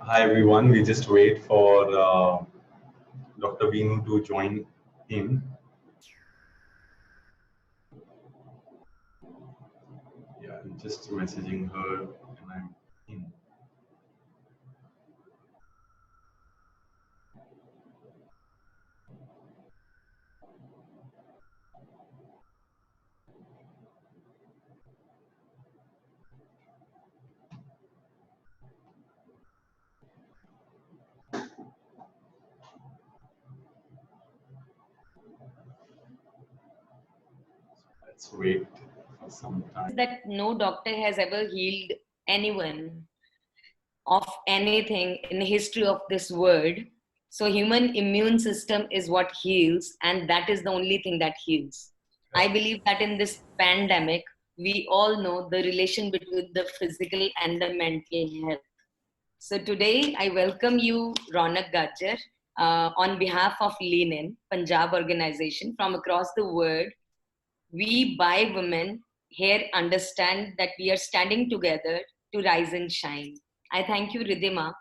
Hi everyone, we just wait for Dr. Veenu to join in. Yeah, I'm just messaging her and I'm in. Let's wait for some time. That no doctor has ever healed anyone of anything in the history of this world. So human immune system is what heals, and that is the only thing that heals. I believe that in this pandemic, we all know the relation between the physical and the mental health. So today I welcome you, Ronak Gajjar, on behalf of Lean In, Punjab organization from across the world. We by women here understand that we are standing together to rise and shine. I thank you, Ridhima,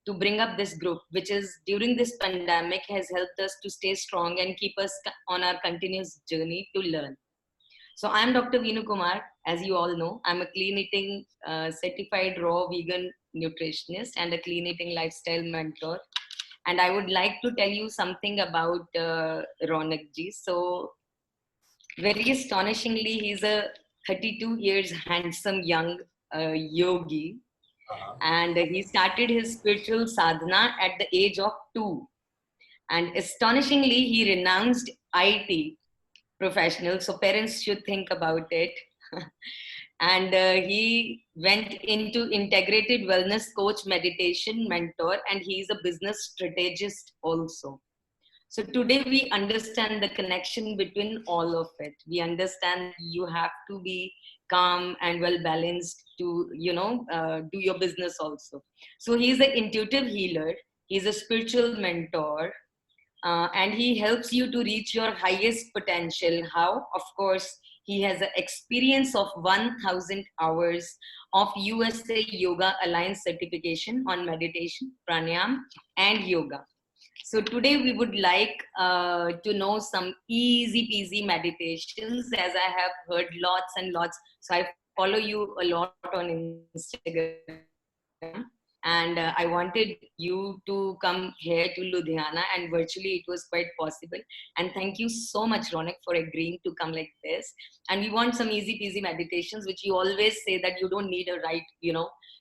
to bring up this group, which is during this pandemic has helped us to stay strong and keep us on our continuous journey to learn. So I'm Dr. Veenu Kumar. As you all know, I'm a clean eating certified raw vegan nutritionist and a clean eating lifestyle mentor. And I would like to tell you something about Ronak ji. So very astonishingly, he's a 32 years handsome young yogi, and he started his spiritual sadhana at the age of 2. And astonishingly, he renounced IT professional, so parents should think about it. And he went into integrated wellness coach, meditation mentor, and he's a business strategist also. So today we understand the connection between all of it. We understand you have to be calm and well balanced to, do your business also. So he's an intuitive healer. He's a spiritual mentor, and he helps you to reach your highest potential. How? Of course, he has an experience of 1,000 hours of USA Yoga Alliance certification on meditation, pranayam, and yoga. So today we would like to know some easy peasy meditations, as I have heard lots and lots. So I follow you a lot on Instagram, and I wanted you to come here to Ludhiana, and virtually it was quite possible. And thank you so much, Ronak, for agreeing to come like this. And we want some easy peasy meditations, which you always say that you don't need a right,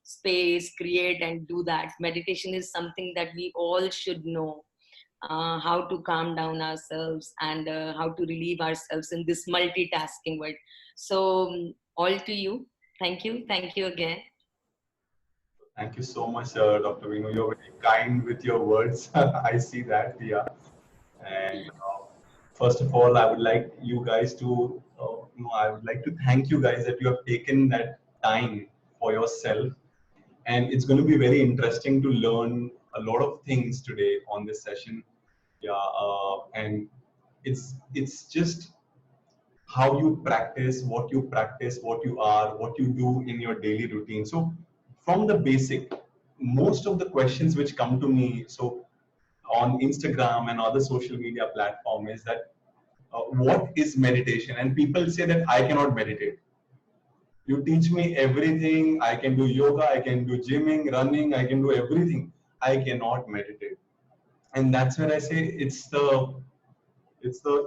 space, create and do that. Meditation is something that we all should know, how to calm down ourselves and how to relieve ourselves in this multitasking world. So, all to you. Thank you. Thank you again. Thank you so much, Dr. Veenu. You're very kind with your words. I see that, yeah. And first of all, I would like you guys to, I would like to thank you guys that you have taken that time for yourself. And it's going to be very interesting to learn a lot of things today on this session. Yeah, and it's just how you practice, what you are, what you do in your daily routine. So from the basic, most of the questions which come to me, so on Instagram and other social media platform, is that what is meditation? And people say that I cannot meditate. You teach me everything. I can do yoga, I can do gymming, running, I can do everything. I cannot meditate. And that's where I say it's the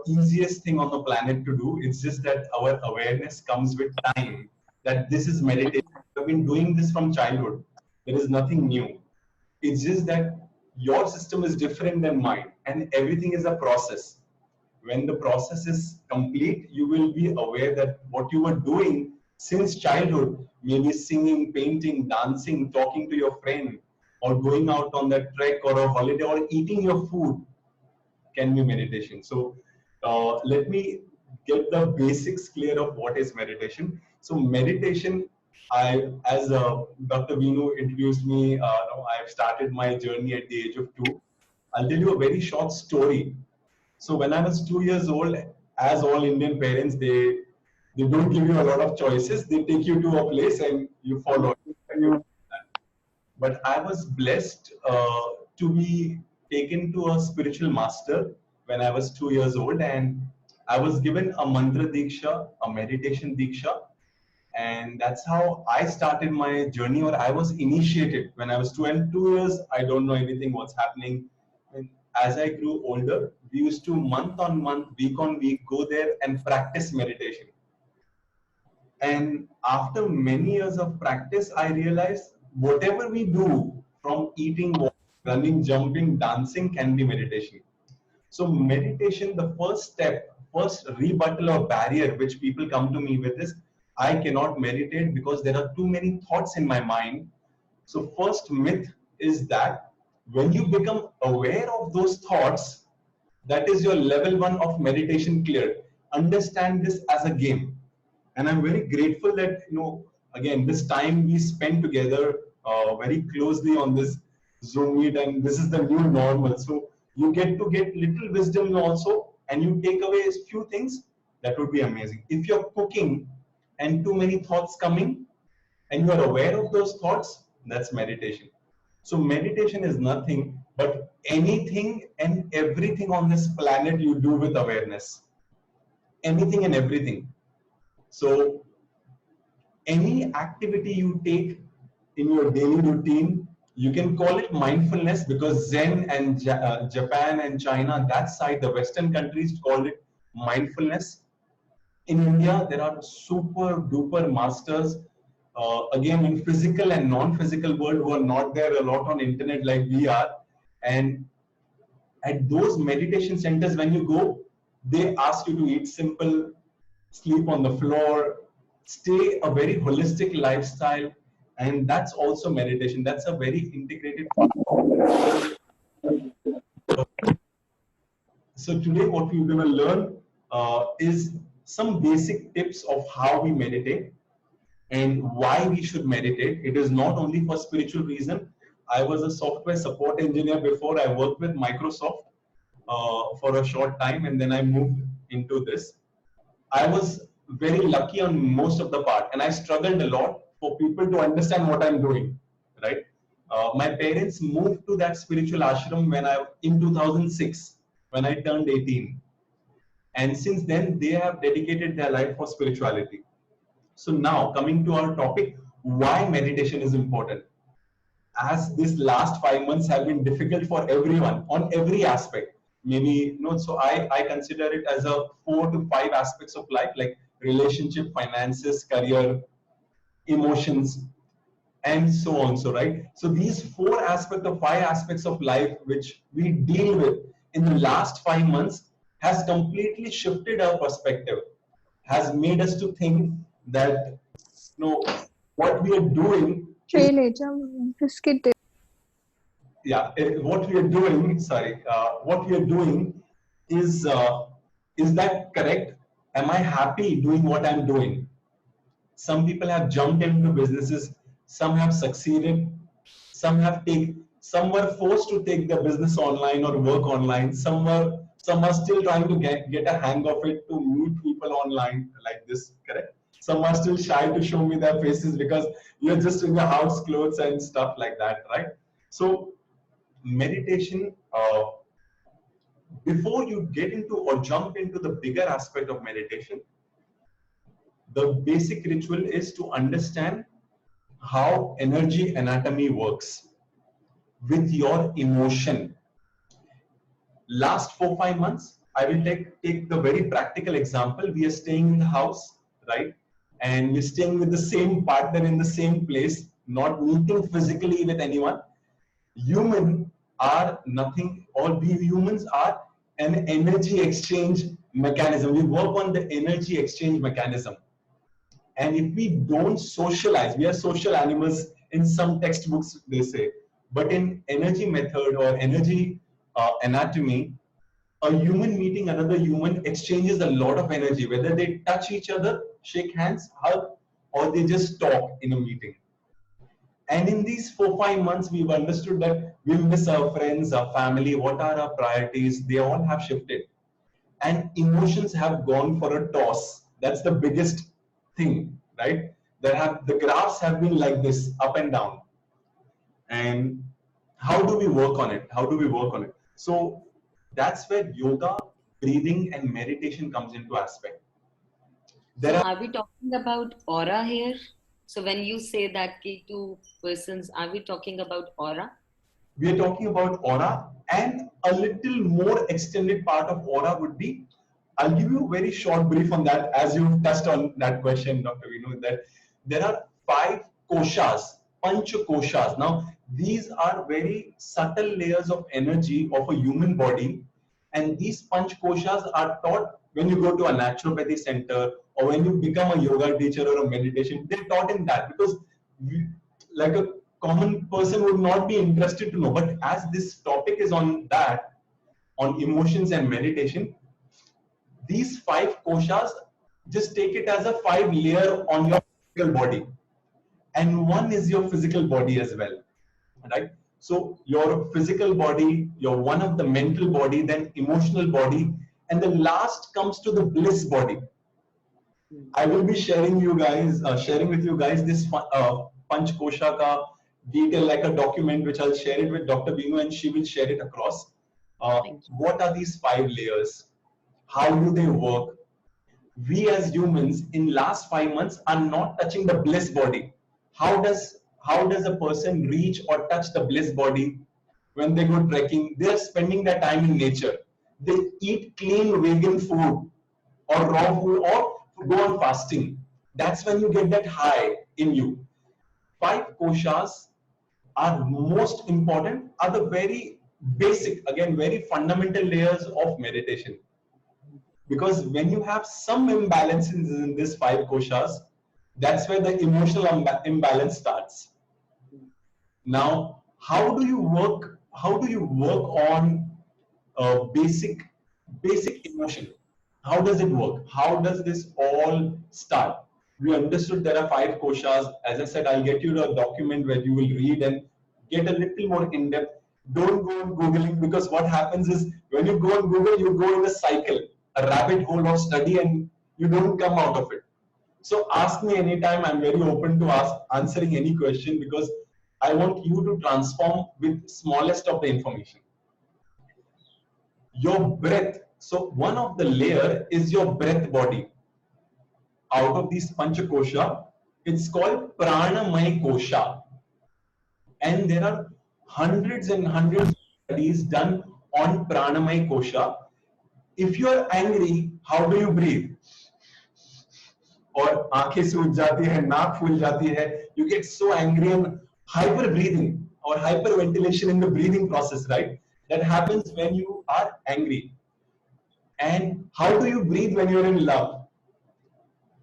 easiest thing on the planet to do. It's just that our awareness comes with time. That this is meditation. I've been doing this from childhood. There is nothing new. It's just that your system is different than mine, and everything is a process. When the process is complete, you will be aware that what you were doing since childhood, maybe singing, painting, dancing, talking to your friend, or going out on that trek or a holiday, or eating your food, can be meditation. So let me get the basics clear of what is meditation. So meditation, as Dr. Veenu introduced me, I've started my journey at the age of 2. I'll tell you a very short story. So when I was 2 years old, as all Indian parents, they don't give you a lot of choices. They take you to a place and you follow. but I was blessed to be taken to a spiritual master when I was 2 years old, and I was given a mantra diksha, a meditation diksha, and that's how I started my journey, or I was initiated when I was 2 years. I don't know anything what's happening. And as I grew older, we used to month on month, week on week, go there and practice meditation. And after many years of practice, I realized whatever we do, from eating, running, jumping, dancing, can be meditation. So meditation, the first step, first rebuttal or barrier which people come to me with is, I cannot meditate because there are too many thoughts in my mind. So first myth is that when you become aware of those thoughts, that is your level one of meditation cleared. Understand this as a game. And I'm very grateful that, again, this time we spent together very closely on this Zoom meet, and this is the new normal. So you get to get little wisdom also, and you take away a few things. That would be amazing. If you're cooking and too many thoughts coming, and you are aware of those thoughts, that's meditation. So meditation is nothing but anything and everything on this planet you do with awareness. Anything and everything. So any activity you take in your daily routine, you can call it mindfulness, because Zen and Japan and China, that side, the Western countries call it mindfulness. In India, there are super duper masters, again, in physical and non-physical world, who are not there a lot on internet like we are. And at those meditation centers, when you go, they ask you to eat simple, sleep on the floor, stay a very holistic lifestyle, and that's also meditation. That's a very integrated part. So today, what we're going to learn is some basic tips of how we meditate and why we should meditate. It is not only for spiritual reason. I was a software support engineer before. I worked with Microsoft for a short time, and then I moved into this. I was very lucky on most of the part, and I struggled a lot for people to understand what I'm doing, right? My parents moved to that spiritual ashram in 2006, when I turned 18. And since then, they have dedicated their life for spirituality. So now, coming to our topic, why meditation is important. As this last 5 months have been difficult for everyone on every aspect, maybe, so I consider it as a 4 to 5 aspects of life, like relationship, finances, career, emotions, and so on. So right, so these 5 aspects of life which we deal with in the last 5 months has completely shifted our perspective, has made us to think that, what we are doing is, biscuit. yeah, what we are doing, sorry, what we are doing is that correct? Am I happy doing what I'm doing? Some people have jumped into businesses, some have succeeded, some were forced to take their business online or work online, some are still trying to get a hang of it, to meet people online like this, correct? Some are still shy to show me their faces because you're just in your house clothes and stuff like that, right? So meditation, before you get into or jump into the bigger aspect of meditation, the basic ritual is to understand how energy anatomy works with your emotion. Last 4 5 months, I will take the very practical example. We are staying in the house, right? And we're staying with the same partner in the same place, not meeting physically with anyone. Human are nothing, all we humans are an energy exchange mechanism. We work on the energy exchange mechanism. And if we don't socialize, we are social animals in some textbooks, they say. But in energy method or energy anatomy, a human meeting another human exchanges a lot of energy, whether they touch each other, shake hands, hug, or they just talk in a meeting. And in these 4 5 months, we've understood that we miss our friends, our family, what are our priorities, they all have shifted. And emotions have gone for a toss. That's the biggest thing, right? The graphs have been like this, up and down. And how do we work on it? How do we work on it? So that's where yoga, breathing, and meditation comes into aspect. There So are are we talking about aura here? So when you say that key two persons, are we talking about aura? we are talking about aura, and a little more extended part of aura would be, I'll give you a very short brief on that, as you touched on that question, Dr. Vinu, that there are 5 koshas, pancha koshas. Now these are very subtle layers of energy of a human body, and these panch koshas are taught when you go to a naturopathy center, or when you become a yoga teacher or a meditation, they're taught in that, because we, like a common person would not be interested to know. But as this topic is on that, on emotions and meditation, these 5 koshas, just take it as a 5 layer on your physical body, and one is your physical body as well, right? So your physical body, your one of the mental body, then emotional body, and the last comes to the bliss body. I will be sharing with you guys this Panch Kosha ka detail, like a document, which I'll share it with Dr. Binu, and she will share it across. Thank you. What are these 5 layers? How do they work? We as humans in last 5 months are not touching the bliss body. How does a person reach or touch the bliss body? When they go trekking, they are spending their time in nature. They eat clean vegan food or raw food, or go on fasting. That's when you get that high in you. 5 koshas are most important, are the very basic, again, very fundamental layers of meditation. Because when you have some imbalances in these 5 koshas, that's where the emotional imbalance starts. Now, how do you work on basic emotion? How does it work? How does this all start? We understood there are 5 koshas. As I said, I'll get you a document where you will read and get a little more in depth. Don't go on Googling, because what happens is when you go on Google, you go in a cycle, a rabbit hole of study, and you don't come out of it. So ask me anytime. I'm very open to answering any question, because I want you to transform with smallest of the information. Your breath. So one of the layer is your breath body. Out of these panchakosha, it's called pranamay kosha, and there are hundreds and hundreds of studies done on pranamay kosha. If you are angry, how do you breathe? और आंखें सूज जाती है, नाक फूल जाती है, you get so angry, and hyper breathing or hyper ventilation in the breathing process, right? That happens when you are angry. And how do you breathe when you're in love?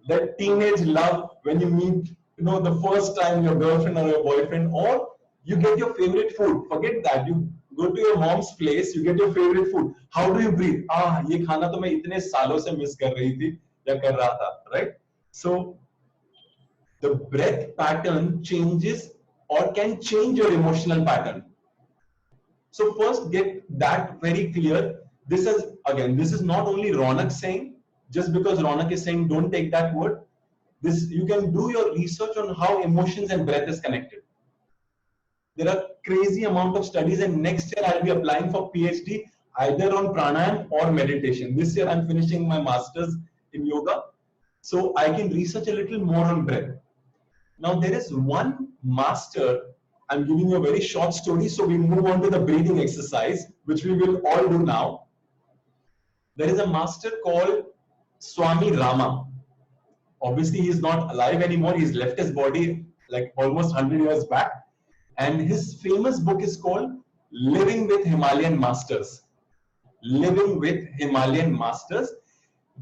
That teenage love, when you meet, the first time your girlfriend or your boyfriend, or you get your favorite food. Forget that. You go to your mom's place, you get your favorite food. How do you breathe? ये खाना तो मैं इतने सालों से miss कर रही थी या कर रहा था, right? So the breath pattern changes or can change your emotional pattern. So first get that very clear. This is not only Ronak saying. Just because Ronak is saying, don't take that word. This, you can do your research on how emotions and breath is connected. There are crazy amount of studies, and next year I'll be applying for PhD either on pranayam or meditation. This year I'm finishing my masters in yoga, so I can research a little more on breath. Now there is one master. I'm giving you a very short story, so we move on to the breathing exercise, which we will all do now. There is a master called Swami Rama. Obviously, he is not alive anymore. He's left his body like almost 100 years back. And his famous book is called Living with Himalayan Masters. Living with Himalayan Masters.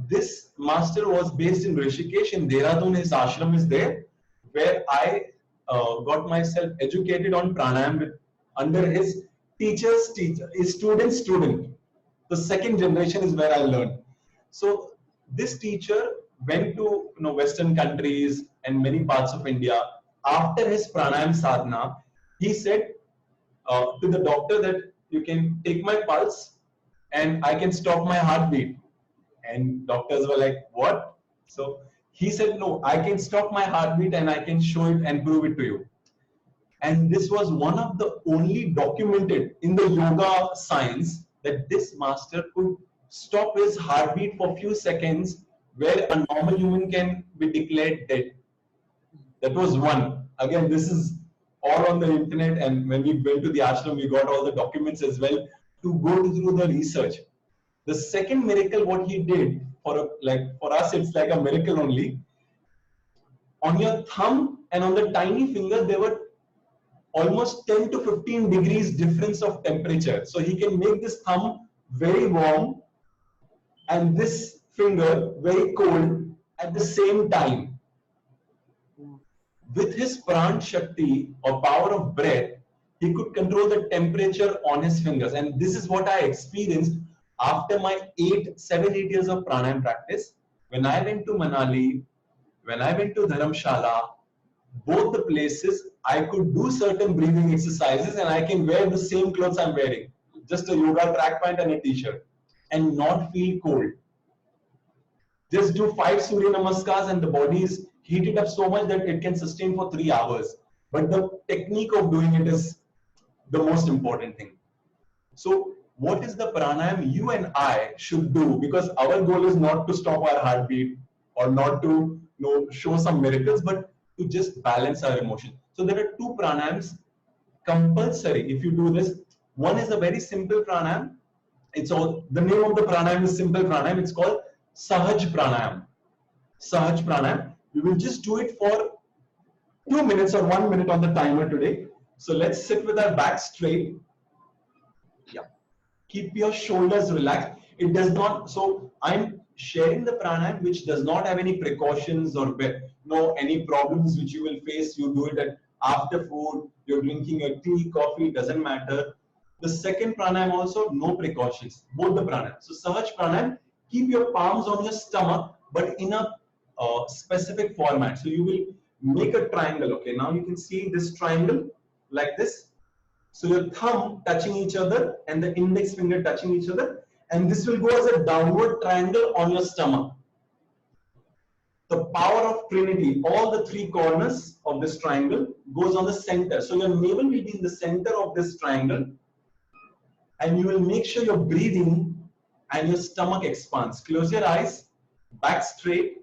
This master was based in Rishikesh, in Dehradun. His ashram is there, where I got myself educated on pranayam under his teacher's teacher, his student's student. The second generation is where I learned. So this teacher went to Western countries and many parts of India. After his pranayam sadhana, he said to the doctor that you can take my pulse and I can stop my heartbeat. And doctors were like, what? So he said, no, I can stop my heartbeat and I can show it and prove it to you. And this was one of the only documented in the yoga science that this master could stop his heartbeat for a few seconds where a normal human can be declared dead. That was one. Again, this is all on the internet, and when we went to the ashram, we got all the documents as well to go through the research. The second miracle, what he did for us, it's like a miracle only. On your thumb and on the tiny finger, there were almost 10 to 15 degrees difference of temperature. So he can make this thumb very warm and this finger very cold at the same time. With his pran shakti or power of breath, he could control the temperature on his fingers. And this is what I experienced after my 8 years of pranayam practice. When I went to Manali, when I went to Dharamshala, both the places I could do certain breathing exercises and I can wear the same clothes I'm wearing, just a yoga track pant and a t-shirt, and not feel cold. Just do 5 Surya Namaskars and the body is heated up so much that it can sustain for 3 hours. But the technique of doing it is the most important thing. So what is the pranayam you and I should do? Because our goal is not to stop our heartbeat or not to show some miracles, but to just balance our emotion. So there are 2 pranayams compulsory if you do this. One is a very simple pranayam. It's all, the name of the pranayam is simple pranayam. It's called Sahaj Pranayam. Sahaj Pranayam. We will just do it for 2 minutes or 1 minute on the timer today. So let's sit with our back straight. Yeah. Keep your shoulders relaxed. It does not, so I'm sharing the pranayam which does not have any precautions or any problems which you will face. You do it after food, you're drinking a tea, coffee, doesn't matter. The second pranayam also, no precautions, both the pranayam. So Sahaj Pranayam, keep your palms on your stomach, but in a specific format. So you will make a triangle. Okay, now you can see this triangle like this. So your thumb touching each other and the index finger touching each other, and this will go as a downward triangle on your stomach. The power of Trinity, all the 3 corners of this triangle goes on the center. So your navel will be in the center of this triangle, and you will make sure you're breathing and your stomach expands. Close your eyes, back straight,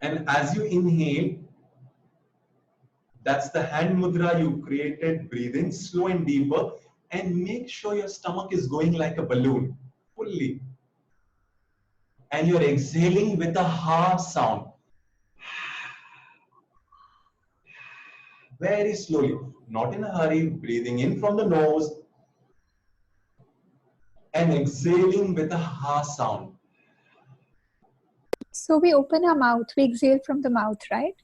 and as you inhale, that's the hand mudra you created. Breathe in slow and deeper, and make sure your stomach is going like a balloon fully. And you're exhaling with a ha sound. Very slowly, not in a hurry, breathing in from the nose and exhaling with a ha sound. So we open our mouth, we exhale from the mouth, right?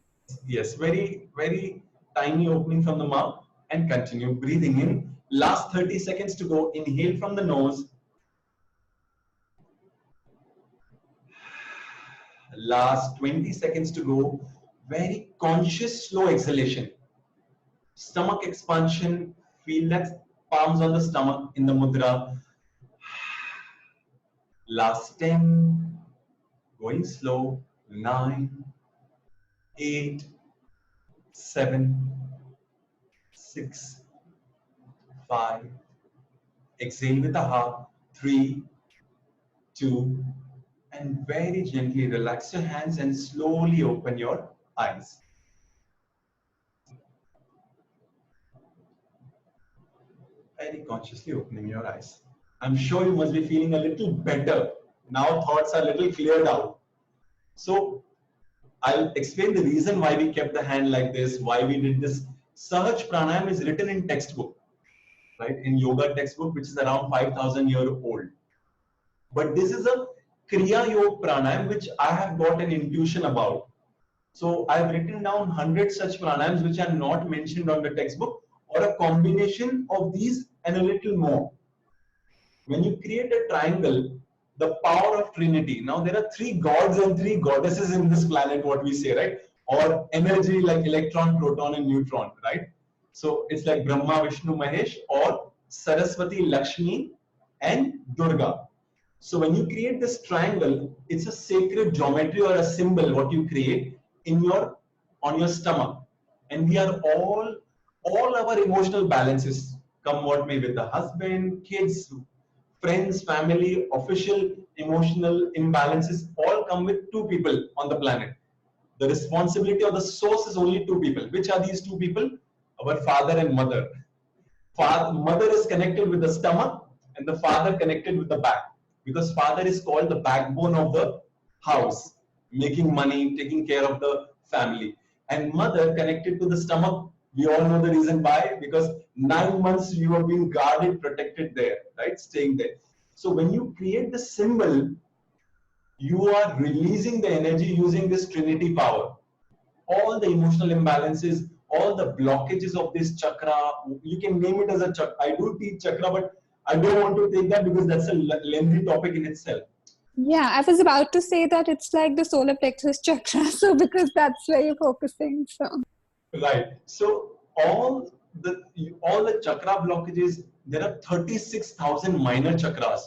Yes, very, very tiny opening from the mouth, and continue breathing in. Last 30 seconds to go. Inhale from the nose. Last 20 seconds to go. Very conscious, slow exhalation. Stomach expansion. Feel that palms on the stomach in the mudra. Last 10. Going slow. 9, 8, 7, 6, 5. Exhale with a ha. 3, 2, and very gently relax your hands and slowly open your eyes. Very consciously opening your eyes. I'm sure you must be feeling a little better. Now thoughts are a little cleared out. So I'll explain the reason why we kept the hand like this, why we did this. Sahaj Pranayam is written in textbook, right? In yoga textbook, which is around 5,000 years old. But this is a Kriya Yoga Pranayam, which I have got an intuition about. So I've written down 100 such pranayams which are not mentioned on the textbook, or a combination of these and a little more. When you create a triangle, the power of Trinity. Now there are 3 gods and 3 goddesses in this planet, what we say, right? Or energy like electron, proton, and neutron, right? So it's like Brahma, Vishnu, Mahesh, or Saraswati, Lakshmi, and Durga. So when you create this triangle, it's a sacred geometry or a symbol what you create in on your stomach. And we are all all our emotional balances, come what may, with the husband, kids, friends, family, official emotional imbalances, all come with two people on the planet. The responsibility of the source is only two people. Which are these two people? Our father and mother. Mother is connected with the stomach and the father connected with the back, because father is called the backbone of the house, making money, taking care of the family, and mother connected to the stomach. We all know the reason why, because 9 months you are being guarded, protected there, right, staying there. So when you create the symbol, you are releasing the energy using this trinity power. All the emotional imbalances, all the blockages of this chakra, you can name it as a chakra. I do teach chakra, but I don't want to take that because that's a lengthy topic in itself. Yeah, I was about to say that it's like the solar plexus chakra, so because that's where you're focusing. So Right. So all the chakra blockages, there are 36,000 minor chakras,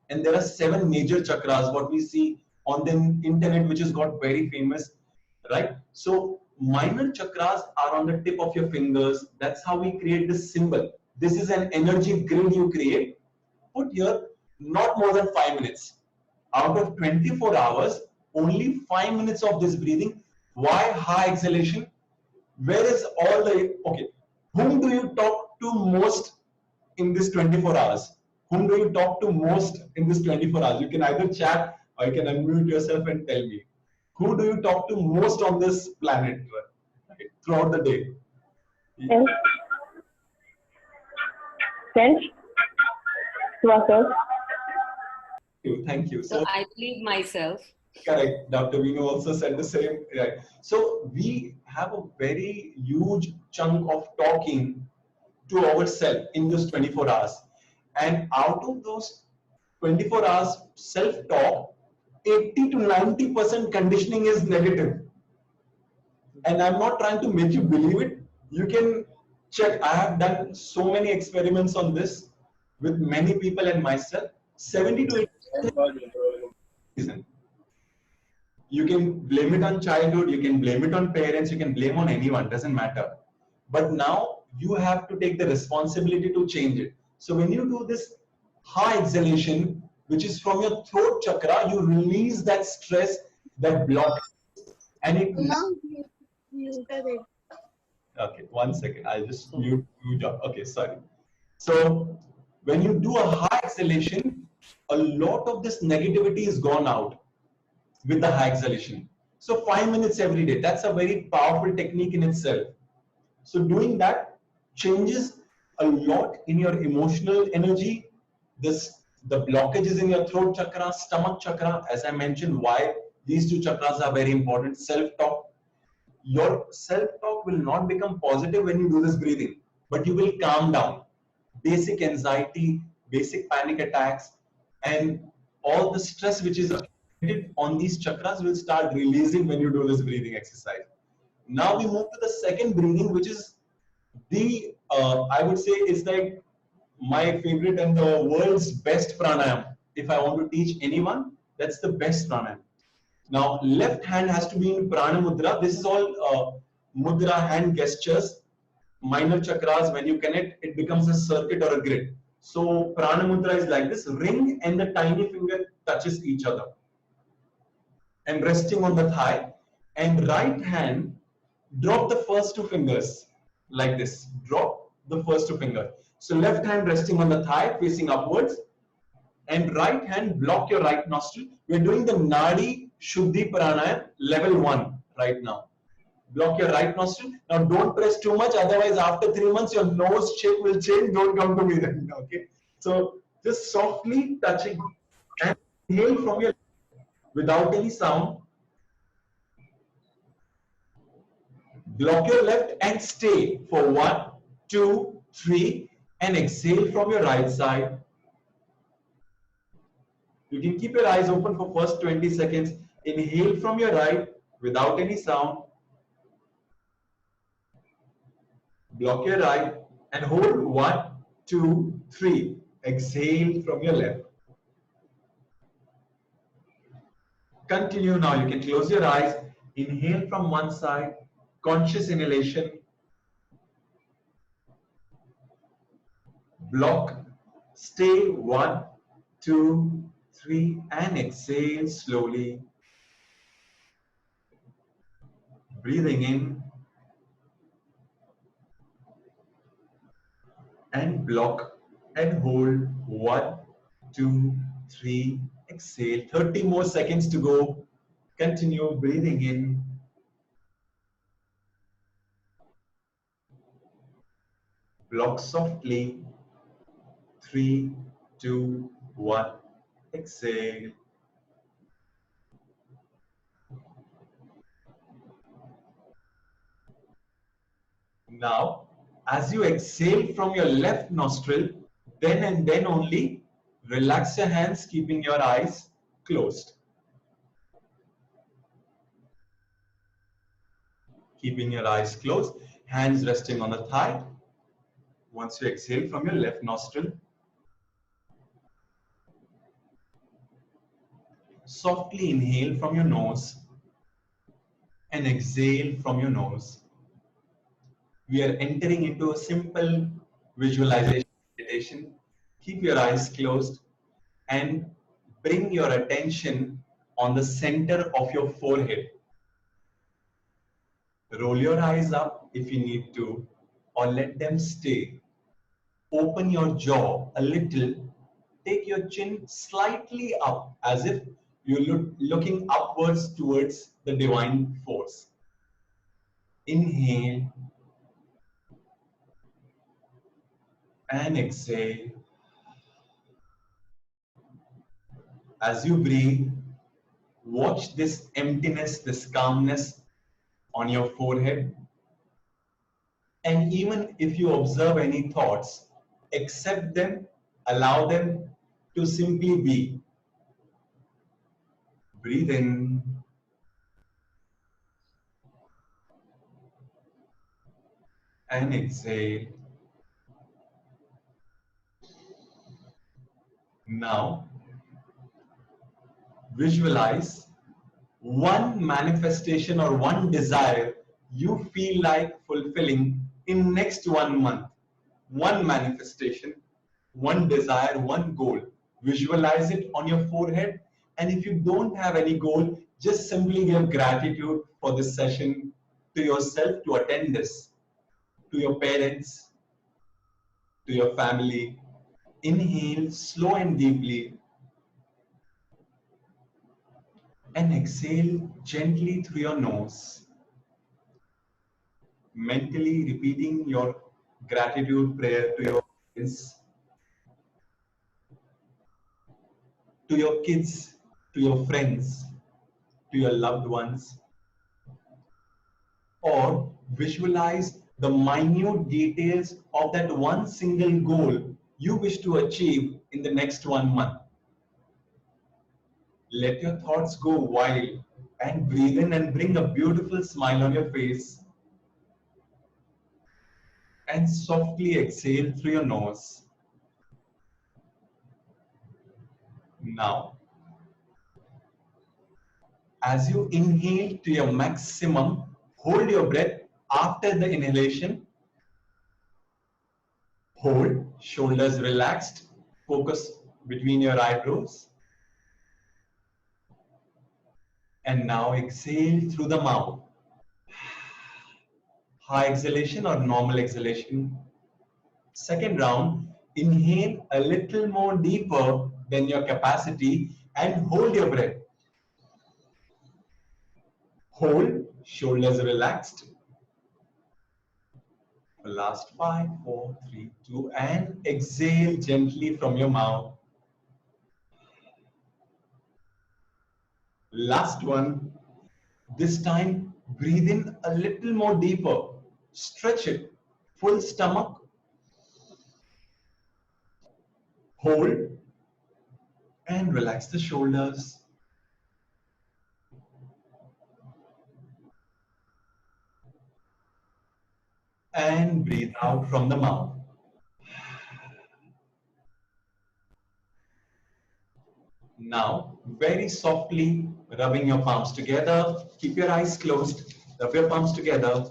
and there are 7 major chakras. What we see on the internet, which has got very famous, right? So minor chakras are on the tip of your fingers. That's how we create this symbol. This is an energy grid you create. Put here not more than 5 minutes. Out of 24 hours, only 5 minutes of this breathing. Why high exhalation? Where is all the, okay, whom do you talk to most in this 24 hours? Whom do you talk to most in this 24 hours? You can either chat or you can unmute yourself and tell me. Who do you talk to most on this planet, right, throughout the day? Friends, friends, workers. Thank you. So I believe myself. Correct. Dr. Vinu also said the same. Right. So we have a very huge chunk of talking to ourselves in those 24 hours. And out of those 24 hours self-talk, 80 to 90% conditioning is negative. And I'm not trying to make you believe it. You can check. I have done so many experiments on this with many people and myself. 70 to 80%. You can blame it on childhood, you can blame it on parents, you can blame on anyone, doesn't matter. But now you have to take the responsibility to change it. So when you do this high exhalation, which is from your throat chakra, you release that stress, that block, and it. Okay, 1 second. I'll just mute up. Okay, sorry. So when you do a high exhalation, a lot of this negativity is gone out with the high exhalation. So 5 minutes every day. That's a very powerful technique in itself. So doing that changes a lot in your emotional energy. The blockages in your throat chakra, stomach chakra, as I mentioned, why these two chakras are very important. Self-talk. Your self-talk will not become positive when you do this breathing, but you will calm down. Basic anxiety, basic panic attacks, and all the stress which is accumulated on these chakras will start releasing when you do this breathing exercise. Now we move to the second breathing, which is the, I would say, is like my favorite and the world's best pranayam. If I want to teach anyone, that's the best pranayam. Now, left hand has to be in prana mudra. This is all mudra, hand gestures, minor chakras. When you connect, it becomes a circuit or a grid. So, prana mudra is like this: ring and the tiny finger touches each other, and resting on the thigh. And right hand, drop the first two fingers like this. Drop the first two fingers. So, left hand resting on the thigh, facing upwards, and right hand block your right nostril. We're doing the Nadi Shuddhi Pranayam level 1 right now. Block your right nostril. Now don't press too much, otherwise after 3 months your nose shape will change. Don't come to me then. Okay. So just softly touching and inhale from your without any sound. Block your left and stay for 1, 2, 3, and exhale from your right side. You can keep your eyes open for first 20 seconds. Inhale from your right without any sound. Block your right and hold 1, 2, 3. Exhale from your left. Continue now. You can close your eyes. Inhale from one side. Conscious inhalation. block, stay 1, 2, 3, and exhale slowly. Breathing in and block and hold 1, 2, 3, exhale. 30 more seconds to go. Continue breathing in. Block softly. 3, 2, 1, exhale. Now, as you exhale from your left nostril, then and then only relax your hands, keeping your eyes closed. Keeping your eyes closed, hands resting on the thigh. Once you exhale from your left nostril, softly inhale from your nose and exhale from your nose. We are entering into a simple visualization meditation. Keep your eyes closed and bring your attention on the center of your forehead. Roll your eyes up if you need to, or let them stay. Open your jaw a little. Take your chin slightly up as if you're looking upwards towards the divine force. Inhale and exhale. As you breathe, watch this emptiness, this calmness on your forehead. And even if you observe any thoughts, accept them, allow them to simply be. Breathe in and exhale. Now, visualize one manifestation or one desire you feel like fulfilling in next 1 month. One manifestation, one desire, one goal. Visualize it on your forehead. And if you don't have any goal, just simply give gratitude for this session to yourself to attend this, to your parents, to your family. Inhale slow and deeply and exhale gently through your nose. Mentally repeating your gratitude prayer to your parents, to your kids, to your friends, to your loved ones, or visualize the minute details of that one single goal you wish to achieve in the next 1 month. Let your thoughts go wild and breathe in and bring a beautiful smile on your face. And softly exhale through your nose. Now, as you inhale to your maximum, hold your breath after the inhalation. Hold, shoulders relaxed, focus between your eyebrows. And now exhale through the mouth. High exhalation or normal exhalation. Second round, inhale a little more deeper than your capacity and hold your breath. Hold, shoulders relaxed. Last 5, 4, 3, 2, and exhale gently from your mouth. Last one. This time, breathe in a little more deeper. Stretch it. Full stomach. Hold and relax the shoulders. And breathe out from the mouth. Now, very softly rubbing your palms together. Keep your eyes closed. Rub your palms together.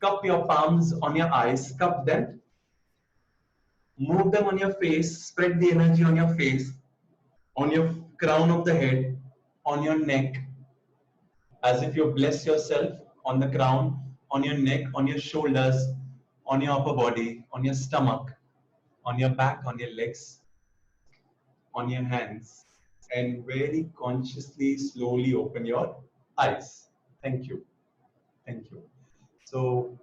Cup your palms on your eyes. Cup them. Move them on your face, spread the energy on your face, on your crown of the head, on your neck, as if you bless yourself on the crown, on your neck, on your shoulders, on your upper body, on your stomach, on your back, on your legs, on your hands, and very consciously, slowly open your eyes. Thank you. Thank you. So,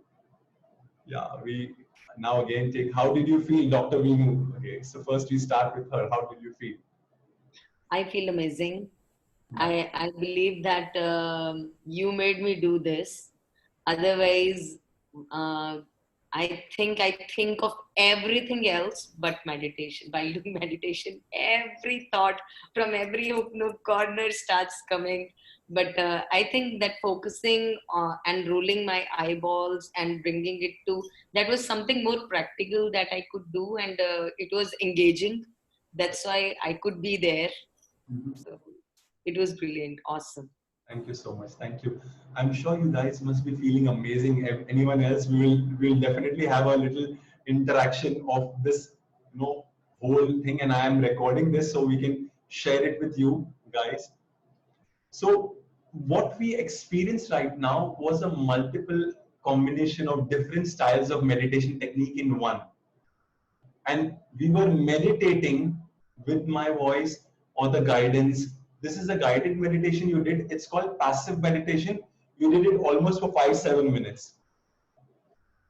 yeah, we now again take, how did you feel, Dr. Veenu? Okay, so first we start with her. How did you feel? I feel amazing. I believe that you made me do this. Otherwise, uh, I think of everything else but meditation. While doing meditation, every thought from every nook corner starts coming. But I think that focusing and rolling my eyeballs and bringing it to, that was something more practical that I could do, and it was engaging. That's why I could be there. Mhm. So it was brilliant, awesome. Thank you so much. Thank you. I'm sure you guys must be feeling amazing. If anyone else, we will definitely have a little interaction of this, whole thing. And I am recording this so we can share it with you guys. So what we experienced right now was a multiple combination of different styles of meditation technique in one. And we were meditating with my voice or the guidance. This is a guided meditation you did. It's called passive meditation. You did it almost for 5-7 minutes.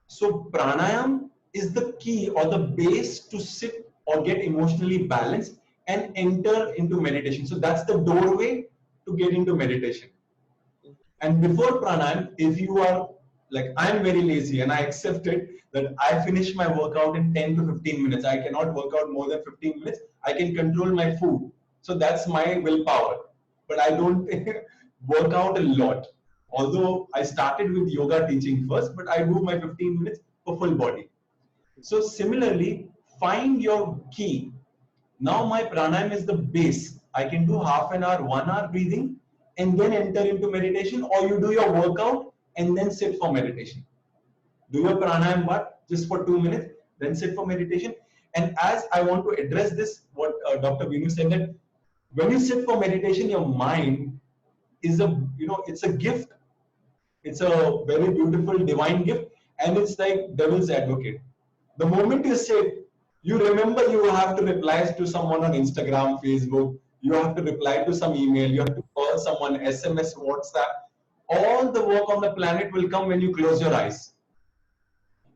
So pranayam is the key or the base to sit or get emotionally balanced and enter into meditation. So that's the doorway to get into meditation. And before pranayam, if you are like, I'm very lazy and I accepted that I finish my workout in 10 to 15 minutes. I cannot work out more than 15 minutes. I can control my food. So that's my willpower. But I don't work out a lot. Although I started with yoga teaching first, but I do my 15 minutes for full body. So similarly, find your key. Now my pranayam is the base. I can do half an hour, 1 hour breathing and then enter into meditation, or you do your workout and then sit for meditation. Do your pranayam but just for 2 minutes, then sit for meditation. And as I want to address this, what Dr. Vinu said, that when you sit for meditation, your mind is it's a gift. It's a very beautiful divine gift, and it's like devil's advocate. The moment you sit, you remember you have to reply to someone on Instagram, Facebook, you have to reply to some email, you have to call someone, SMS, WhatsApp. All the work on the planet will come when you close your eyes.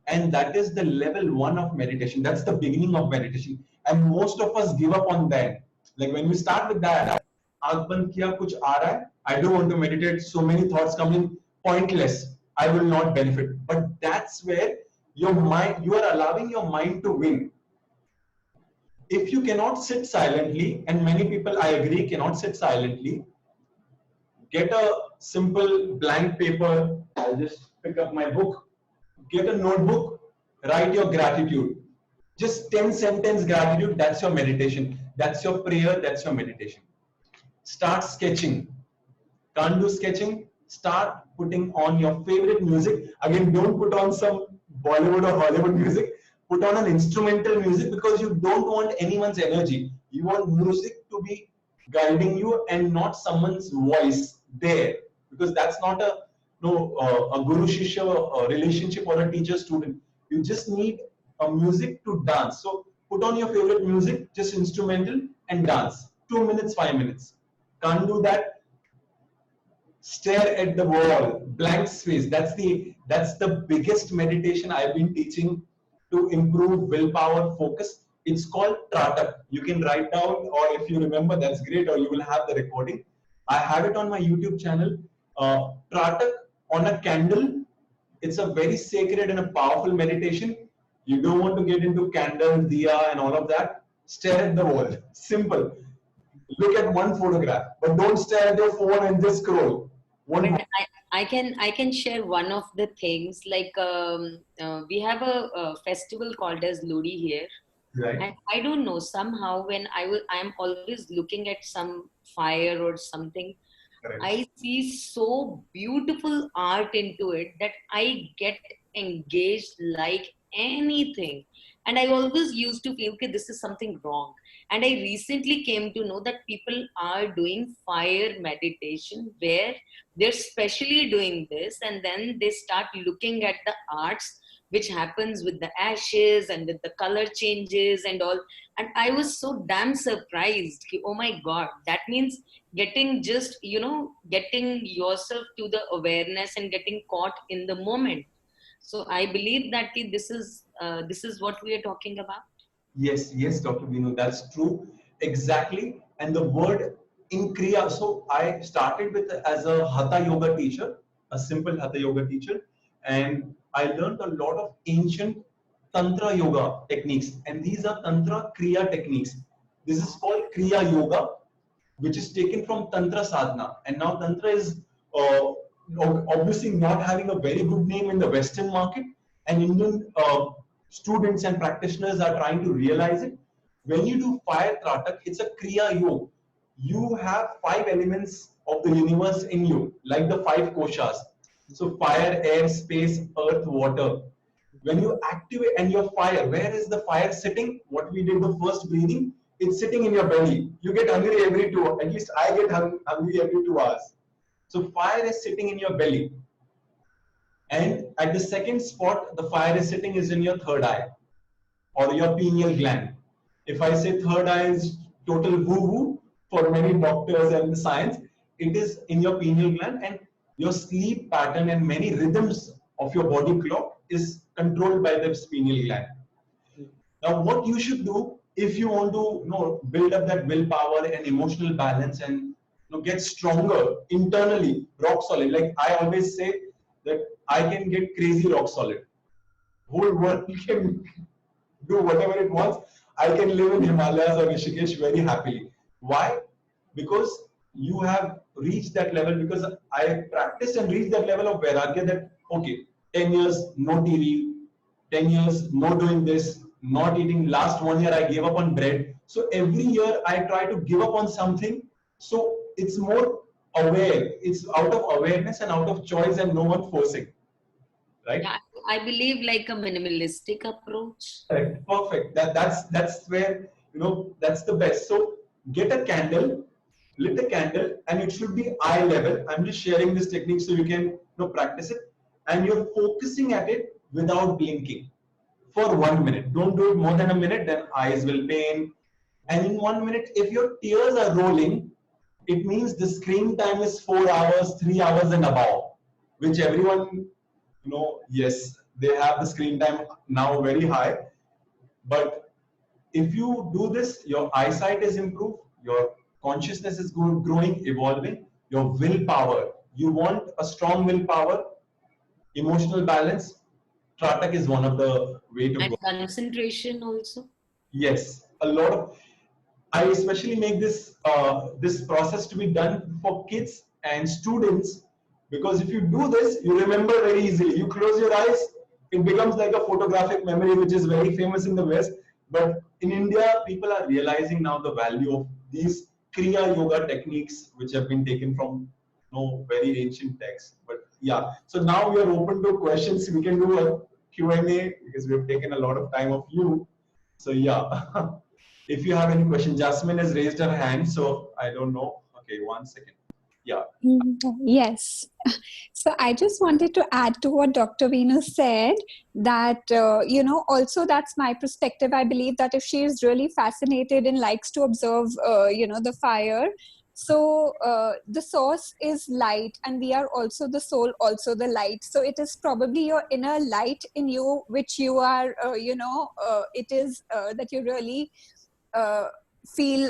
And that is the level 1 of meditation. That's the beginning of meditation. And most of us give up on that. Like when we start with that, आँख बंद किया, कुछ आ रहा है, I don't want to meditate, so many thoughts coming, pointless, I will not benefit. But that's where your mind, you are allowing your mind to win. If you cannot sit silently, and many people, I agree, cannot sit silently, get a simple blank paper. I'll just pick up my book. Get a notebook, write your gratitude. Just 10 sentence gratitude, that's your meditation. That's your prayer, that's your meditation. Start sketching. Can't do sketching? Start putting on your favorite music. Again, don't put on some Bollywood or Hollywood music. Put on an instrumental music, because you don't want anyone's energy. You want music to be guiding you and not someone's voice there, because that's not a a guru shishya relationship or a teacher student. You just need a music to dance. So put on your favorite music, just instrumental, and dance. 2 minutes, 5 minutes. Can't do that? Stare at the wall, blank space. That's the biggest meditation I've been teaching to improve willpower, focus. It's called Tratak. You can write down, or if you remember, that's great, or you will have the recording. I have it on my YouTube channel. Tratak on a candle. It's a very sacred and a powerful meditation. You don't want to get into candle, diya, and all of that. Stare at the wall. Simple. Look at one photograph, but don't stare at your phone and just scroll. But One. I can share one of the things, like we have a festival called as Lodi here, Right. and I don't know, somehow when I'm always looking at some fire or something, Correct. I see so beautiful art into it that I get engaged like anything. And I always used to feel, okay, this is something wrong. And I recently came to know that people are doing fire meditation where they're specially doing this, and then they start looking at the arts which happens with the ashes and with the color changes and all. And I was so damn surprised. Oh my God, that means getting just, getting yourself to the awareness and getting caught in the moment. So I believe that this is what we are talking about. Yes, yes, Dr. Vinu, that's true. Exactly. And the word in Kriya, so I started with as a Hatha yoga teacher, a simple Hatha yoga teacher, and I learned a lot of ancient Tantra yoga techniques, and these are Tantra Kriya techniques. This is called Kriya Yoga, which is taken from Tantra sadhana. And now Tantra is obviously not having a very good name in the Western market, and Indian students and practitioners are trying to realize it. When you do fire tratak, it's a kriya yoga. You have 5 elements of the universe in you, like the 5 koshas. So fire, air, space, earth, water. When you activate, and your fire, where is the fire sitting? What we did the first breathing, it's sitting in your belly. You get hungry every two, at least I get hungry every 2 hours. So fire is sitting in your belly. And at the second spot, the fire is sitting is in your third eye or your pineal gland. If I say third eye is total woo-woo for many doctors and science, it is in your pineal gland, and your sleep pattern and many rhythms of your body clock is controlled by the pineal gland. Now, what you should do if you want to build up that willpower and emotional balance and get stronger internally, rock solid. Like I always say that I can get crazy rock solid. Whole world can do whatever it wants. I can live in Himalayas or Rishikesh very happily. Why? Because you have reached that level. Because I practiced and reached that level of vairagya that, okay, 10 years, no TV, 10 years, no doing this, not eating. Last 1 year, I gave up on bread. So every year, I try to give up on something. So it's more aware. It's out of awareness and out of choice and no one forcing. Right? Yeah, I believe like a minimalistic approach. Correct. Perfect. That's where that's the best. So get a candle, lit a candle, and it should be eye level. I'm just sharing this technique so you can practice it, and you're focusing at it without blinking for 1 minute. Don't do it more than a minute, then eyes will pain. And in 1 minute, if your tears are rolling, it means the screen time is 4 hours, 3 hours and above, which everyone yes, they have the screen time now very high. But if you do this, your eyesight is improved, your consciousness is growing, evolving, your willpower. You want a strong willpower, emotional balance. Tratak is one of the way to And go. concentration also. Yes, a lot of. I especially make this process to be done for kids and students, because if you do this, you remember very easily. You close your eyes, it becomes like a photographic memory, which is very famous in the West. But in India, people are realizing now the value of these Kriya Yoga techniques, which have been taken from very ancient texts. But yeah, so now we are open to questions. We can do a Q&A because we have taken a lot of time of you. So yeah. If you have any question, Jasmine has raised her hand, so I don't know. Okay, 1 second. Yeah. Yes. So I just wanted to add to what Dr. Venu said that, also that's my perspective. I believe that if she is really fascinated and likes to observe, the fire, so the source is light and we are also the soul, also the light. So it is probably your inner light in you, which you are, it is that you really feel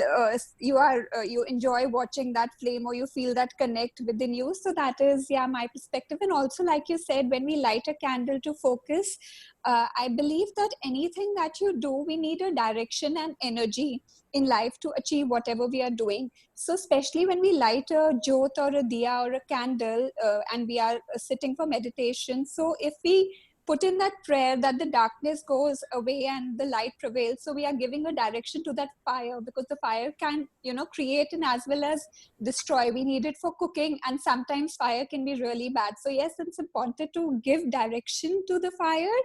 you enjoy watching that flame, or you feel that connect within you. So that is my perspective. And also, like you said, when we light a candle to focus, I believe that anything that you do, we need a direction and energy in life to achieve whatever we are doing. So especially when we light a jyot or a diya or a candle, and we are sitting for meditation, so if we put in that prayer that the darkness goes away and the light prevails, so we are giving a direction to that fire, because the fire can create and as well as destroy. We need it for cooking, and sometimes fire can be really bad. So yes, it's important to give direction to the fire,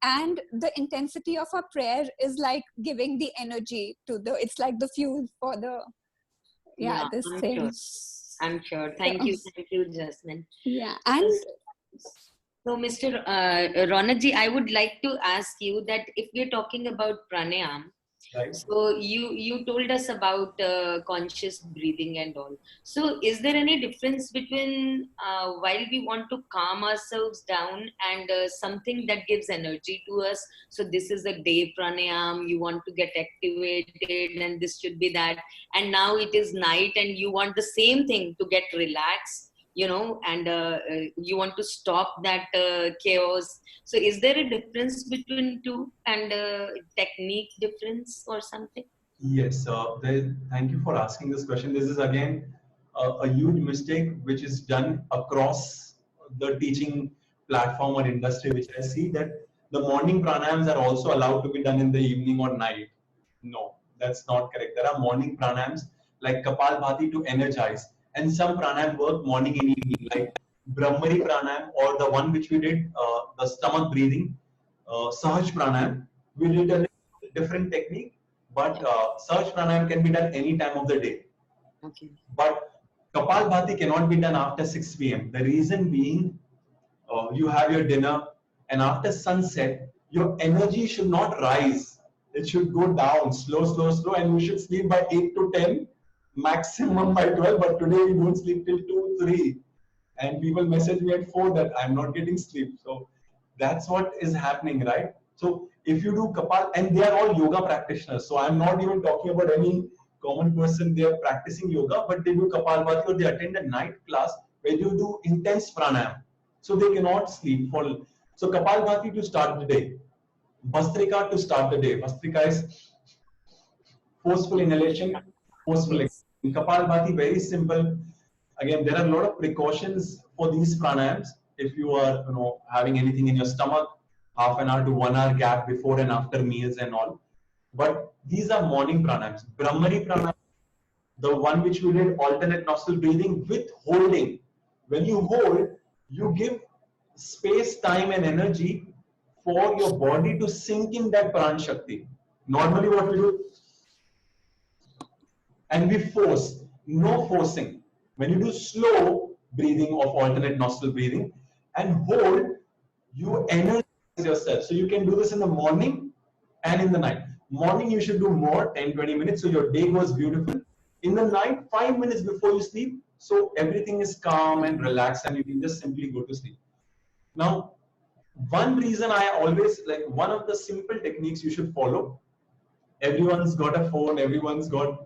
and the intensity of our prayer is like giving the energy to the, it's like the fuel for the, Yeah, this I'm thing. sure. I'm sure. So, Thank you, Jasmine. yeah, and So, Mr. Ronakji, I would like to ask you that if we're talking about pranayam, Right? so you told us about conscious breathing and all. So, is there any difference between while we want to calm ourselves down and something that gives energy to us? So, this is a day pranayam. You want to get activated, and this should be that. And now it is night, and you want the same thing to get relaxed. And you want to stop that chaos. So is there a difference between two and technique difference or something? Yes, thank you for asking this question. This is again a huge mistake which is done across the teaching platform or industry, which I see that the morning pranayams are also allowed to be done in the evening or night. No, that's not correct. There are morning pranayams like Kapalbhati to energize, and some pranayam work morning and evening, like Brahmari pranayam or the one which we did, the stomach breathing, Sahaj pranayam. We did a different technique, but Sahaj pranayam can be done any time of the day. Okay. But Kapalbhati cannot be done after 6 p.m. The reason being, you have your dinner, and after sunset, your energy should not rise. It should go down, slow, slow, slow, and you should sleep by 8 to 10, maximum by 12. But today we don't sleep till 2, 3. And people message me at 4 that I'm not getting sleep. So that's what is happening, right? So if you do Kapal, and they are all yoga practitioners. So I'm not even talking about any common person. They are practicing yoga, but they do Kapalbhati or they attend a night class where you do intense pranayam. So they cannot sleep for. So Kapalbhati to start the day, Bhastrika to start the day. Bhastrika is forceful inhalation, forceful Yes. exhalation. Kapalbhati, very simple. Again, there are a lot of precautions for these pranayams. If you are, having anything in your stomach, half an hour to 1 hour gap before and after meals and all. But these are morning pranayams. Brahmari pranayam, the one which we did alternate nostril breathing with holding. When you hold, you give space, time, and energy for your body to sink in that pran shakti. Normally, what we do, and we force, no forcing. When you do slow breathing of alternate nostril breathing and hold, you energize yourself. So you can do this in the morning and in the night. Morning you should do more, 10-20 minutes, so your day goes beautiful. In the night, 5 minutes before you sleep, so everything is calm and relaxed and you can just simply go to sleep. Now, one reason I always like, one of the simple techniques you should follow, everyone's got a phone, everyone's got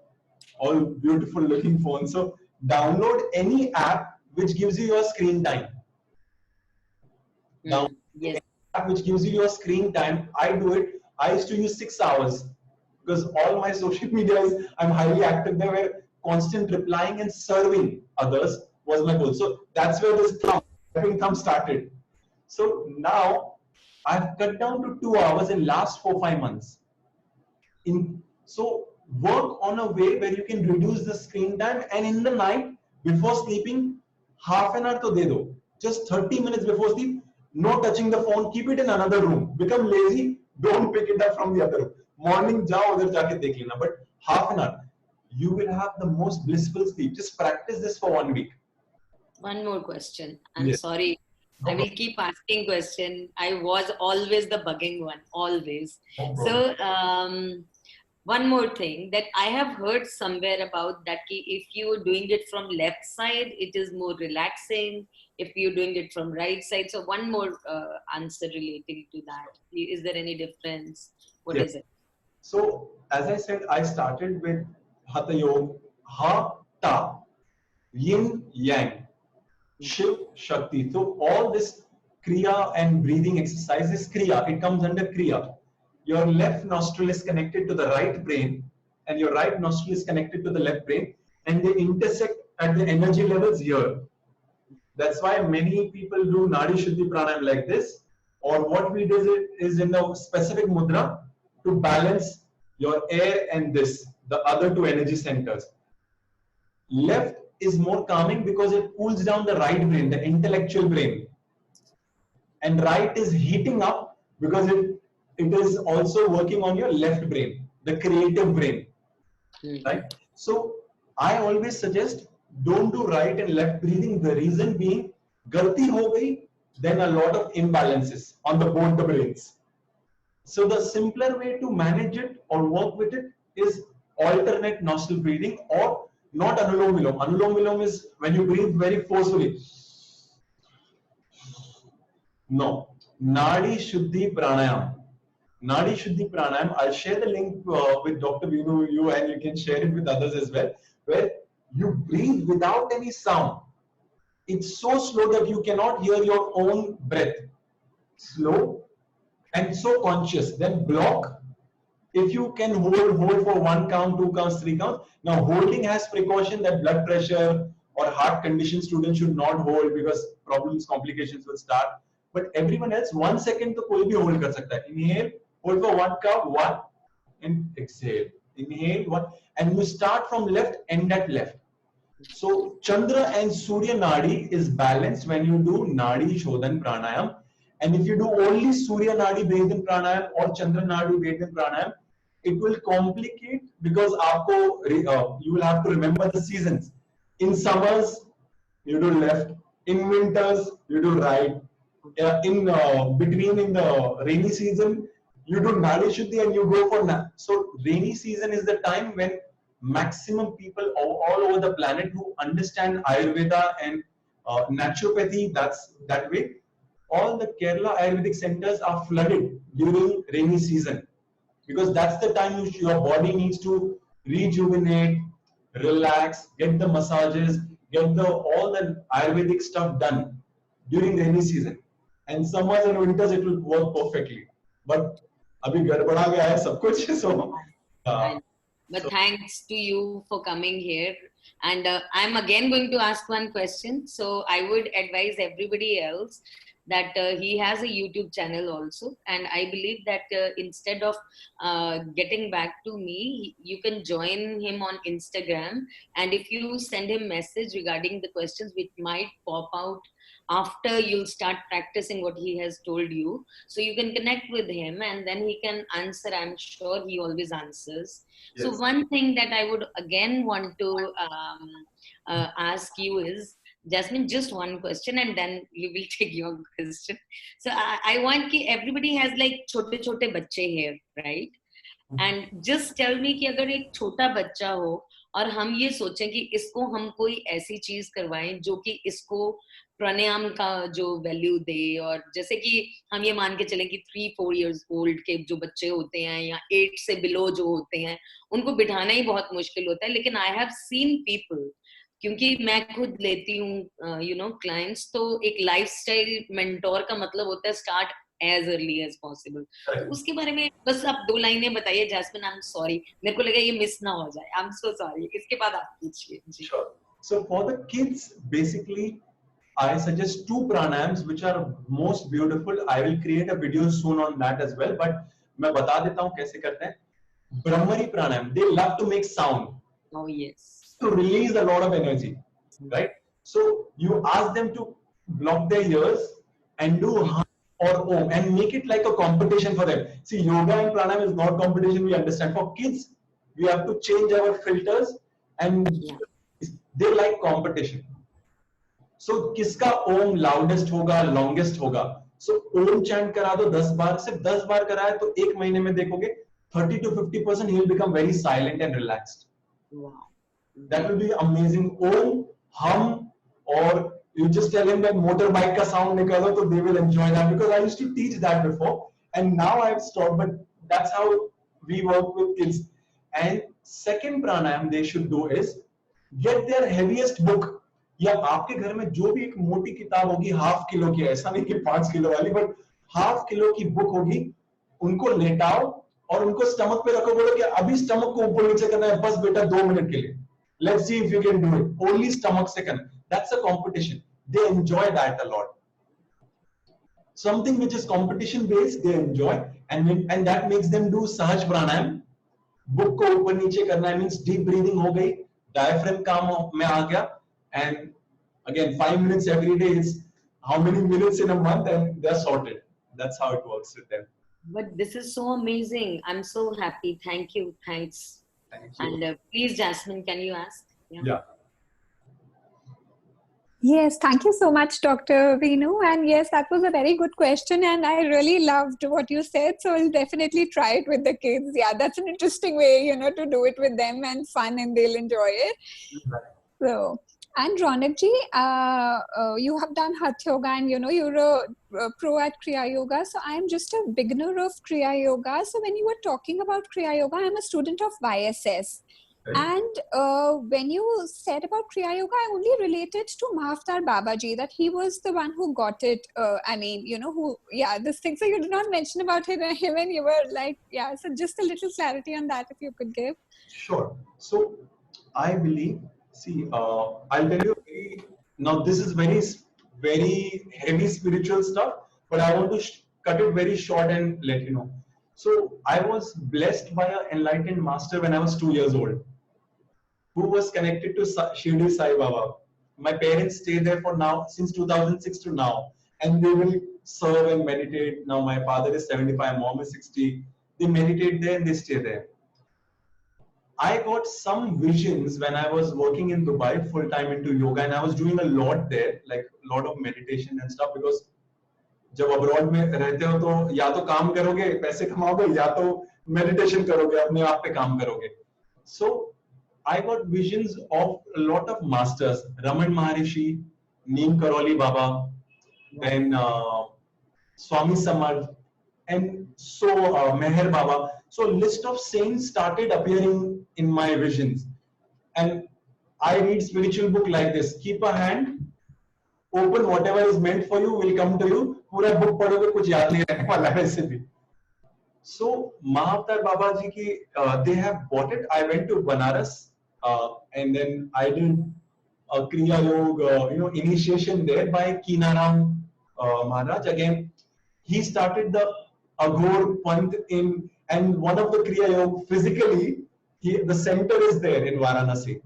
all beautiful looking phones. So download any app which gives you your screen time. Download Yes. any app which gives you your screen time. I do it. I used to use 6 hours because all my social media is, I'm highly active there, where constant replying and serving others was my goal. So that's where this thumb started. So now I've cut down to 2 hours in last 4-5 months. So work on a way where you can reduce the screen time, and in the night before sleeping, half an hour to de do. Just 30 minutes before sleep, no touching the phone, keep it in another room. Become lazy, don't pick it up from the other room. Morning jao udhar jaake dekh lena, but half an hour, you will have the most blissful sleep. Just practice this for 1 week. One more question. I'm Yes. sorry. I will keep asking question. I was always the bugging one, always. No problem. So one more thing that I have heard somewhere about that if you're doing it from left side, it is more relaxing. If you're doing it from right side, so one more answer relating to that. Is there any difference? What Yes. is it? So as I said, I started with Hatha Yoga, Hatha, Yin Yang, Shiv Shakti. So all this Kriya and breathing exercise is Kriya. It comes under Kriya. Your left nostril is connected to the right brain, and your right nostril is connected to the left brain, and they intersect at the energy levels here. That's why many people do Nadi Shuddhi Pranayam like this, or what we do is in the specific mudra to balance your air and this, the other two energy centers. Left is more calming because it cools down the right brain, the intellectual brain. And right is heating up because it is also working on your left brain, the creative brain, right? So I always suggest don't do right and left breathing. The reason being, galti ho gayi, then a lot of imbalances on the both the brains. So the simpler way to manage it or work with it is alternate nostril breathing, or not anulom vilom. Anulom vilom is when you breathe very forcefully. No, nadi shuddhi pranayam. Nadi Shuddhi Pranayam. I'll share the link with Dr. Vinu, you, and you can share it with others as well, where you breathe without any sound. It's so slow that you cannot hear your own breath. Slow and so conscious. Then block. If you can hold for 1 count, 2 counts, 3 counts. Now holding has precaution that blood pressure or heart condition students should not hold because problems, complications will start. But everyone else, 1 second तो कोई भी hold कर सकता है. Inhale, hold for 1 count, 1, and exhale. Inhale, 1, and you start from left, end at left. So Chandra and Surya Nadi is balanced when you do Nadi Shodhan Pranayam. And if you do only Surya Nadi Vedhan Pranayam or Chandra Nadi Vedhan Pranayam, it will complicate because you will have to remember the seasons. In summers, you do left. In winters, you do right. In the rainy season, you do Nadi Shuddhi and you go for So rainy season is the time when maximum people all over the planet who understand Ayurveda and naturopathy, that's that way. All the Kerala Ayurvedic centers are flooded during rainy season, because that's the time your body needs to rejuvenate, relax, get the massages, get all the Ayurvedic stuff done during rainy season. And summers and winters it will work perfectly. But abhi gadbada gaya hai sab kuch, so but thanks to you for coming here. And I'm again going to ask one question. So I would advise everybody else that he has a YouTube channel also. And I believe that instead of getting back to me, you can join him on Instagram. And if you send him message regarding the questions which might pop out after you'll start practicing what he has told you, so you can connect with him and then he can answer. I'm sure he always answers. Yes. So one thing that I would again want to ask you is, Jasmine, just one question and then we will take your question. So I want ki everybody has like छोटे बच्चे here, right? And just tell me कि अगर एक छोटा बच्चा हो और हम ये सोचें कि इसको हम कोई ऐसी चीज करवाएं जो कि इसको प्राणायाम का जो वैल्यू दे, और जैसे कि हम ये मान के चलें कि 3-4 years old के जो बच्चे होते हैं या 8 से बिलो जो होते हैं, उनको बिठाना ही बहुत मुश्किल होता है. लेकिन आई हैव सीन पीपल, क्योंकि मैं खुद लेती हूँ क्लाइंट्स, तो एक लाइफस्टाइल मेंटोर का मतलब होता है start as early as possible. तो उसके बारे में बस आप 2 लाइनें बताइए. जैस्मिन, आई एम सॉरी, मेरे को लगा ये मिस ना हो जाए. I am so sorry. इसके बाद आप पूछिए. Sure. So for the kids, basically, I suggest 2 pranayams which are most beautiful. I will create a video soon on that as well. But मैं बता देता हूँ कैसे करते हैं. Brahmari pranayam. They love to make sound. Oh yes. To release a lot of energy, right? So you ask them to block their ears and do hum or om and make it like a competition for them. See, yoga and pranayam is not competition, we understand. For kids, we have to change our filters and they like competition. So किसका om loudest होगा, longest होगा. So om chant करा दो 10 बार, सिर्फ 10 बार कराए तो 1 महीने में देखोगे 30 to 50% he will become very silent and relaxed. Wow. That will be amazing. Om, hum, or you just tell him that motorbike ka sound nikalo, so they will enjoy that, because I used to teach that before and now I have stopped, but that's how we work with kids. And second pranayam they should do is get their heaviest book. या आपके घर में जो भी एक मोटी किताब होगी 1/2 किलो की, ऐसा नहीं कि 5 किलो वाली, बट 1/2 किलो की बुक होगी, उनको लेटाओ और उनको स्टमक पे रखो, बोलो कि अभी स्टमक को ऊपर नीचे करना है बस बेटा 2 मिनट के लिए. Let's see if you can do it. Only stomach second. That's a competition. They enjoy that a lot. Something which is competition based, they enjoy, and that makes them do Sahaj Pranayam. Book को ऊपर नीचे करना है means deep breathing हो गई, diaphragm काम में आ गया, and again 5 minutes every day is how many minutes in a month, and they are sorted. That's how it works with them. But this is so amazing. I'm so happy. Thank you. Thanks. Thank you. And please, Jasmine, can you ask? Yeah. Yes, thank you so much, Dr. Vinu. And yes, that was a very good question. And I really loved what you said. So I'll definitely try it with the kids. Yeah, that's an interesting way, to do it with them and fun, and they'll enjoy it. So, and Ronak ji, you have done Hatha Yoga, and you're a pro at Kriya Yoga. So I am just a beginner of Kriya Yoga. So when you were talking about Kriya Yoga, I'm a student of YSS. And when you said about Kriya Yoga, I only related to Mahavtar Babaji, that he was the one who got it. This thing. So you did not mention about him and you were like, yeah. So just a little clarity on that, if you could give. Sure. So I believe, see, I'll tell you now this is very heavy spiritual stuff, but I want to cut it very short and let you know. So I was blessed by an enlightened master when I was 2 years old, who was connected to Shirdi Sai Baba. My parents stay there for now, since 2006 to now, and they will serve and meditate. Now my father is 75, mom is 60. They meditate there and they stay there. I got some visions when I was working in Dubai full time into yoga, and I was doing a lot there, like a lot of meditation and stuff. Because जब abroad में रहते हो तो या तो काम करोगे पैसे कमाओगे या तो meditation करोगे अपने आप पे काम करोगे. So I got visions of a lot of masters, Raman Maharishi, Neem Karoli Baba, then Swami Samarth, and so Meher Baba. So a list of saints started appearing in my visions. And I read spiritual book like this. Keep a hand, open, whatever is meant for you will come to you. पूरा book पढ़ोगे कुछ याद नहीं रहने वाला है वैसे भी. So Mahavtar Baba ji ki, they have bought it. I went to Banaras and then I did a Kriya Yoga, initiation there by Kinaram Maharaj. Again, he started the Aghor Panth in, and one of the Kriya Yoga physically, the center is there in Varanasi.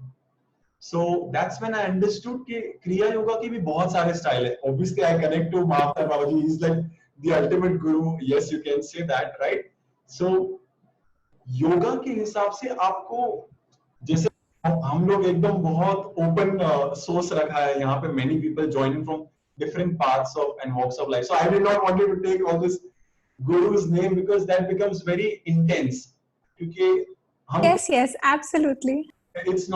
So that's when I understood that Kriya Yoga ki bhi bahut sare style hai. Obviously, I connect to Mahavtar Babaji. He's like the ultimate guru. Yes, you can say that, right? So yoga के हिसाब से आपको जैसे हम लोग एकदम बहुत open source रखा है यहाँ पे many people joining from different paths of and walks of life. So I did not want you to take all this guru's name because that becomes very intense. क्योंकि हम Yes, absolutely. It's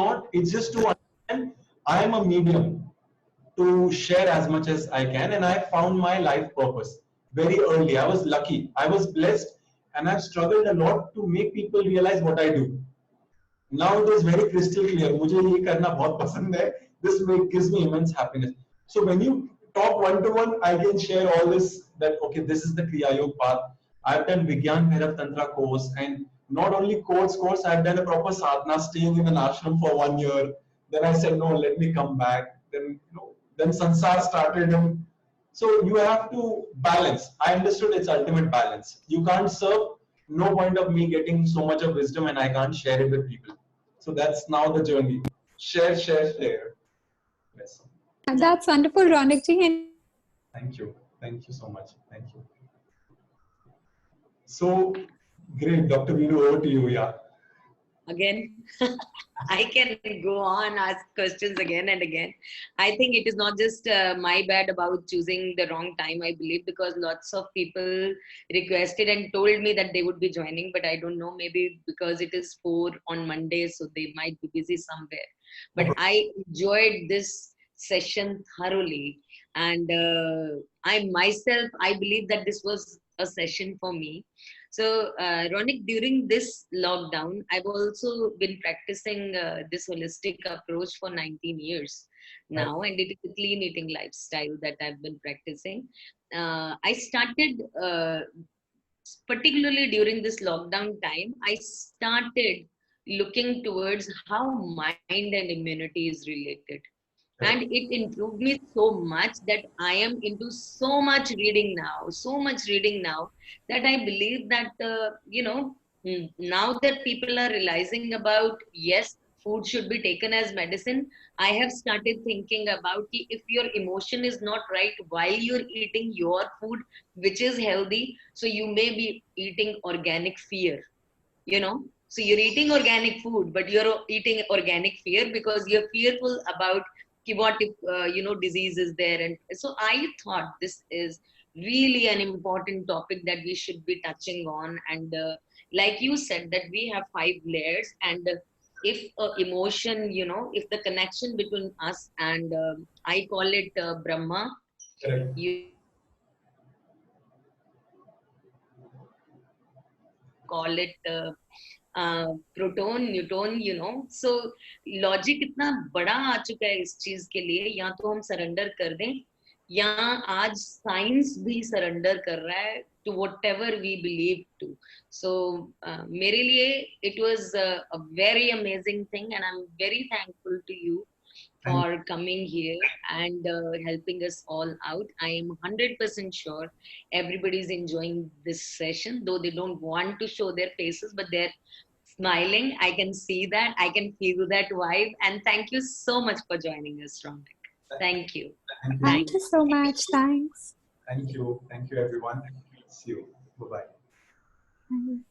just to understand I am a medium to share as much as I can, and I found my life purpose very early. I was lucky, I was blessed, and I've struggled a lot to make people realize what I do. Now it is very crystal clear. मुझे ये करना बहुत पसंद है. This gives me immense happiness. So when you talk one to one, I can share all this. That okay, this is the Kriya Yoga path. I've done Vigyan Bhairav Tantra course, and not only course. I've done a proper sadhana, staying in an ashram for 1 year. Then I said no, let me come back. Then Sansar started, and so you have to balance. I understood it's ultimate balance. You can't serve. No point of me getting so much of wisdom and I can't share it with people. So that's now the journey. Share. Yes. And that's wonderful, Ronak ji. And Thank you so much. Thank you. So great, Dr. Vinu, over to you. Yeah. Again, I can go on, ask questions again and again. I think it is not just my bad about choosing the wrong time, I believe, because lots of people requested and told me that they would be joining, but I don't know, maybe because it is 4 on Monday, so they might be busy somewhere. But I enjoyed this session thoroughly. And I believe that this was a session for me. So, Ronak, during this lockdown, I've also been practicing this holistic approach for 19 years now, and it is a clean eating lifestyle that I've been practicing. I started, particularly during this lockdown time, I started looking towards how mind and immunity is related. And it improved me so much that I am into so much reading now, that I believe that, now that people are realizing about, yes, food should be taken as medicine, I have started thinking about if your emotion is not right while you're eating your food, which is healthy, so you may be eating organic fear, So you're eating organic food, but you're eating organic fear because you're fearful about what if, disease is there. And so I thought this is really an important topic that we should be touching on. And like you said, that we have 5 layers. And if emotion, if the connection between us and I call it Brahma, Correct. call it proton neutron so logic इतना बड़ा आ चुका है इस चीज के लिए, या तो हम सरेंडर कर दें या आज साइंस भी सरेंडर कर रहा है to whatever we believe to. So मेरे लिए it was a very amazing thing and I am very thankful to you for coming here and helping us all out. I am 100% sure everybody's enjoying this session, though they don't want to show their faces, but they're smiling. I can see that. I can feel that vibe. And thank you so much for joining us, Ronak. Thank you. Thank you so much. Thanks. Thank you. Thank you, everyone. See you. Bye-bye. Bye.